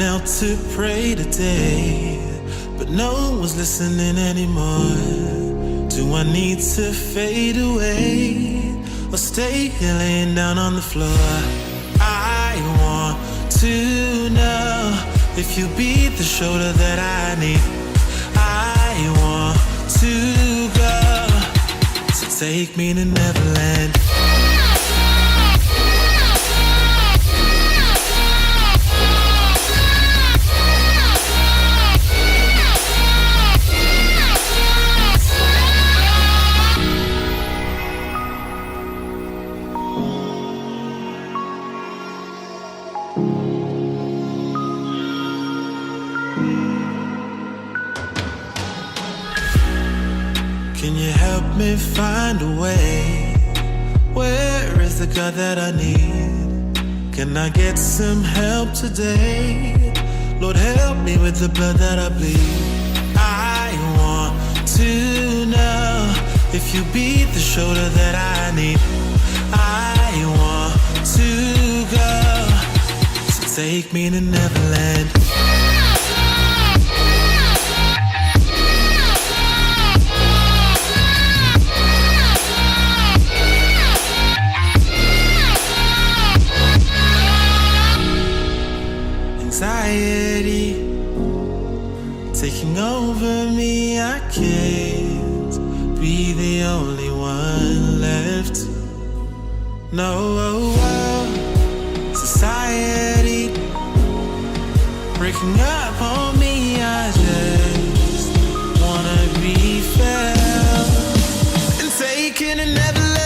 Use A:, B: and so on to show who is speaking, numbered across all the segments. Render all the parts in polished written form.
A: knelt to pray today, but no one was listening anymore. Do I need to fade away or stay here laying down on the floor? I want to know if you'll be the shoulder that I need. I want to go, so take me to Neverland. Can you help me find a way? Where is the God that I need? Can I get some help today? Lord, help me with the blood that I bleed. I want to know if you be the shoulder that I need. I want to go, so take me to Neverland. Anxiety taking over me, I can't be the only one left. No, society breaking up on me, I just wanna be felt and taken and never left.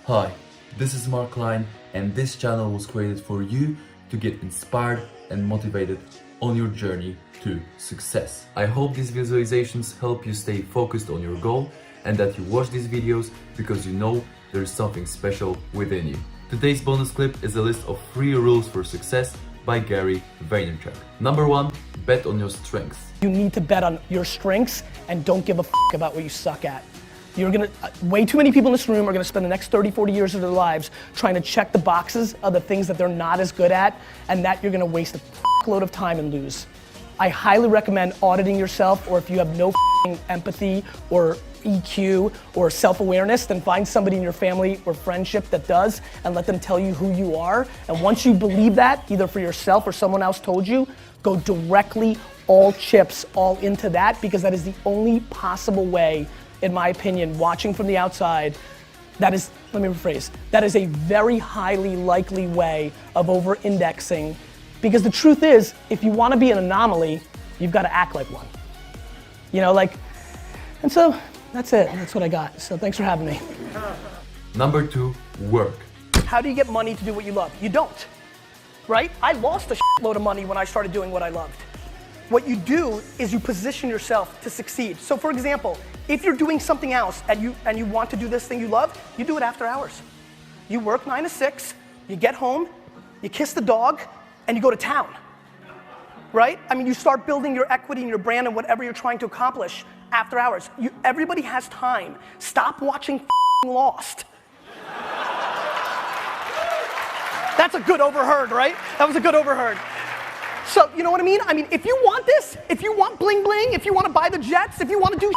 B: Hi, this is Mark Klein, and this channel was created for you to get inspired and motivated on your journey to success. I hope these visualizations help you stay focused on your goal and that you watch these videos because you know there is something special within you. Today's bonus clip is a list of 3 rules for success by Gary Vaynerchuk. Number 1, bet on your strengths.
C: You need to bet on your strengths and don't give a f about what you suck at. Way too many people in this room are gonna spend the next 30, 40 years of their lives trying to check the boxes of the things that they're not as good at, and that you're gonna waste a load of time and lose. I highly recommend auditing yourself, or if you have no empathy or EQ or self-awareness, then find somebody in your family or friendship that does and let them tell you who you are. And once you believe that, either for yourself or someone else told you, go directly all chips all into that, because that is the only possible way, in my opinion, watching from the outside, that is, let me rephrase, that is a very highly likely way of over-indexing, because the truth is, if you want to be an anomaly, you've got to act like one. You know, like, and so that's it, that's what I got. So thanks for having me.
B: Number 2, work.
C: How do you get money to do what you love? You don't, right? I lost a load of money when I started doing what I loved. what you do is you position yourself to succeed. So for example, if you're doing something else and you want to do this thing you love, you do it after hours. You work 9 to 6, you get home, you kiss the dog, and you go to town. Right? I mean, you start building your equity and your brand and whatever you're trying to accomplish after hours. Everybody has time. Stop watching Lost. That's a good overheard, right? That was a good overheard. So, you know what I mean? I mean, if you want this, if you want bling bling, if you want to buy the jets, if you want to do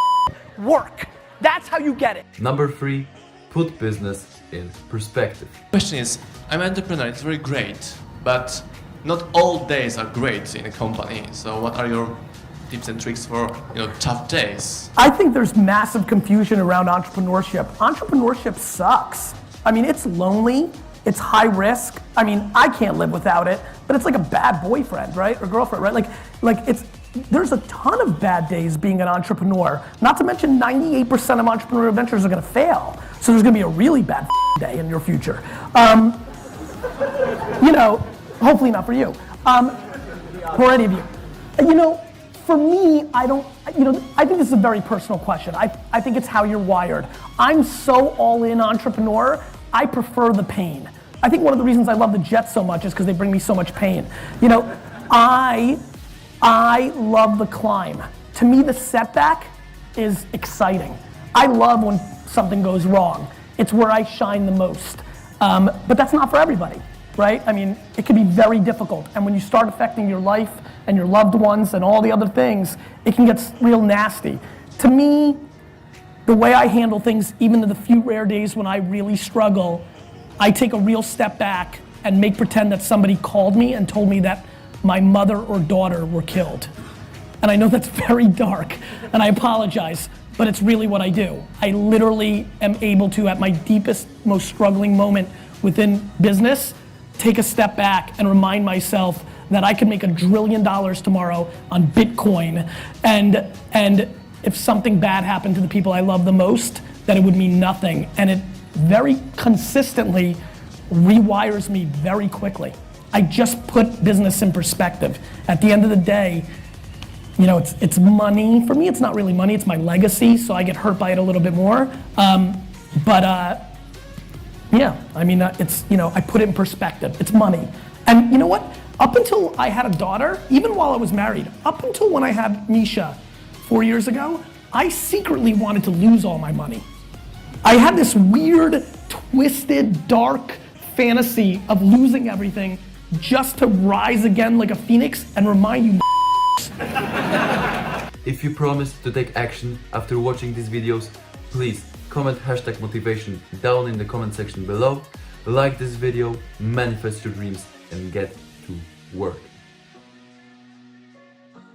C: work, that's how you get it.
B: Number 3, put business in perspective.
D: Question is, I'm an entrepreneur, it's very great, but not all days are great in a company. So what are your tips and tricks for, tough days?
C: I think there's massive confusion around entrepreneurship. Entrepreneurship sucks. I mean, it's lonely, it's high risk. I mean, I can't live without it, but it's like a bad boyfriend, right? Or girlfriend, right? There's a ton of bad days being an entrepreneur. Not to mention 98% of entrepreneurial ventures are gonna fail. So there's gonna be a really bad day in your future. Hopefully not for you, or any of you. For me, I think this is a very personal question. I think it's how you're wired. I'm so all in entrepreneur, I prefer the pain. I think one of the reasons I love the Jets so much is because they bring me so much pain. I love the climb. To me, the setback is exciting. I love when something goes wrong. It's where I shine the most. But that's not for everybody, right? I mean, it can be very difficult. And when you start affecting your life and your loved ones and all the other things, it can get real nasty. To me, the way I handle things, even in the few rare days when I really struggle, I take a real step back and make pretend that somebody called me and told me that my mother or daughter were killed. And I know that's very dark, and I apologize, but it's really what I do. I literally am able to, at my deepest, most struggling moment within business, take a step back and remind myself that I could make $1 trillion tomorrow on Bitcoin, and if something bad happened to the people I love the most, that it would mean nothing. And it very consistently rewires me very quickly. I just put business in perspective. At the end of the day, it's money. For me, it's not really money, it's my legacy, so I get hurt by it a little bit more. I put it in perspective. It's money. And you know what? Up until I had a daughter, even while I was married, up until when I had Misha 4 years ago, I secretly wanted to lose all my money. I had this weird, twisted, dark fantasy of losing everything just to rise again like a phoenix and remind you.
B: If you promise to take action after watching these videos, please comment #motivation down in the comment section below, like this video, manifest your dreams, and get to work.